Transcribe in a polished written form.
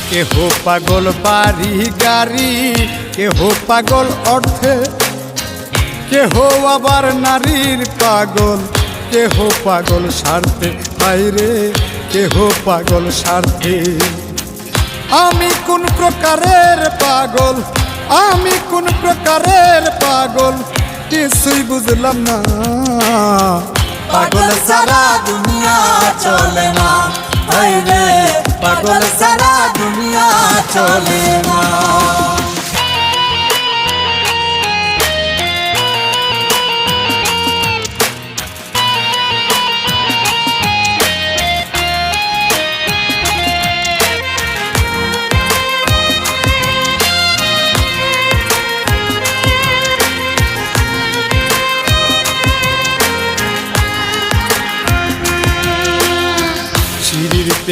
কেহ পাগল বাড়ি গাড়ি, কেহ পাগল অর্থে, কেহ আবার নারীর পাগল, কেহ পাগল স্বার্থে। হায়রে কেহ পাগল স্বার্থে। আমি কোন প্রকারের পাগল, আমি কোন প্রকারের পাগল, কিছুই বুঝলাম না। পাগল সারা দুনিয়া চলে না, হায়রে পাগল সারা দুনিয়া চলে না।